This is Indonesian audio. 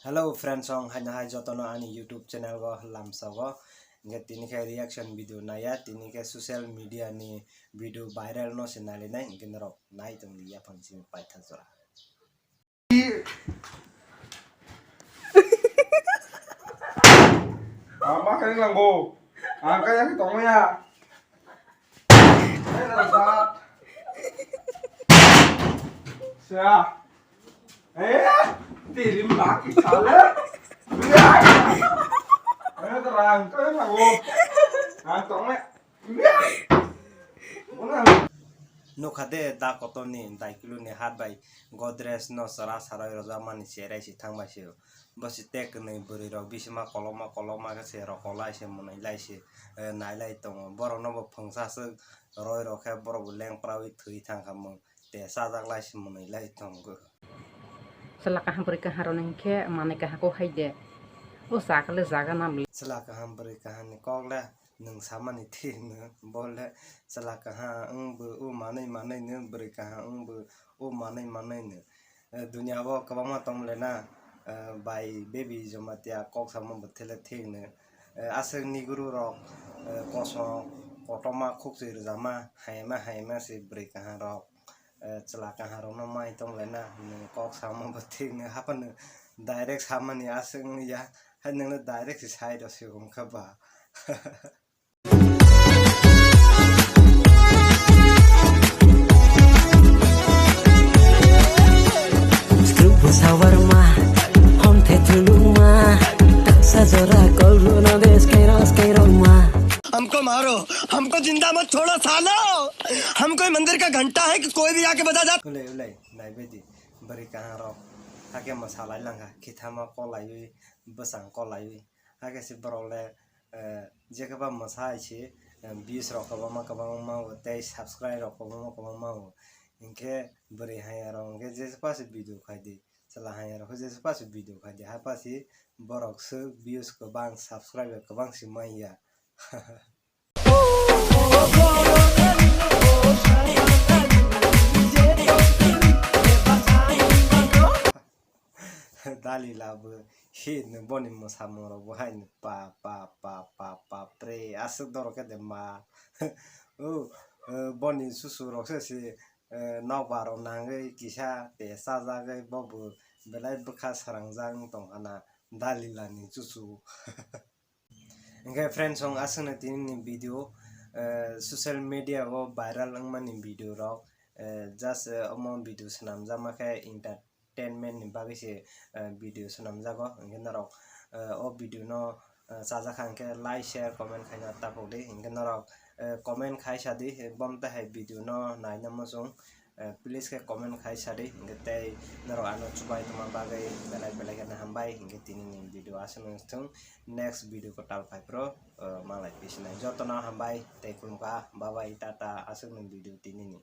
Hello friends song hanya hai jotono ani YouTube channel go lamsa go nge tini ke reaction video naya tini ke social media ni video viral no sinali nai nginro nai tung liya pangsi pai thajora Ama ka lang go. Kaya kita mo ya. Ay nasa. Siya. Tirim baki sala. Ay terang kaya lang go. Tong me. no khade da kotoni dai kilo ni hat bai Godrej no sara sara roja mani serai si thangba se basi tek nei buri ro bisma koloma ga se ro kolai se monai lai se nai lai tong boro no bo phangsa se roi ro kha boro bu leng prawi thui thang kham te sa jak lai se monai lai tong go Selaka hampir haroning ke maneka aku haide sakale zaga nam sela ka ham bari kahani kokla nang samani thi ne bolle sela ka ha ung bu u manai ne bari ka ha ung bu u manai ne dunia bo kabama tom le na bai baby jomatia kok sama bethele thing ne aseng ni guru ro koso kotoma khuk sir jama haima se bari ka ha ro sela ka ha ro no mai tom le na kok sama bething ne hapan direct samani aseng ya hay nang na direct side of yung kaba Sawarma, honte tuluma, sajora kolru na des kairoma. हमको मारो, हमको जिंदा मत छोड़ो सालो। हम कोई मंदिर का घंटा है कि कोई भी आके बजा जा। ulay nai bedi bari kahan ro hake masala langa khithama kolai basang kolai hake si brole jekaba masai chi views ro kaba ma te subscribe ro kaba ma inke bari hayaro inke jespa se video khaidi sala hayaro jespa se video khaidi hapa si borok se views ko bang subscribe ko bang si maya dali labu hit ne boni mosamoro bohain pa pre asuk doro ke de ma o boni susuro se si naw baro nangai kisa te saja ge bobu belai bukha sarangjang tong ana dali lani susu ngai friends song asuna tin video social media go viral angmani video rok just among video sanam jama khe entertainment ni bagi se video sanam jago ngena rok o video no saja khangke like share comment khaina tapode ngena rok comment khai sadi bomta hai video no naina mosong please ke comment khai sadi ngete naro ano chubai tuma bagai belai kana hambai ngeti ni video asuna thung next video ko tal pai pro malai pisna jotona hambai te kulka bye bye tata asuna video tinini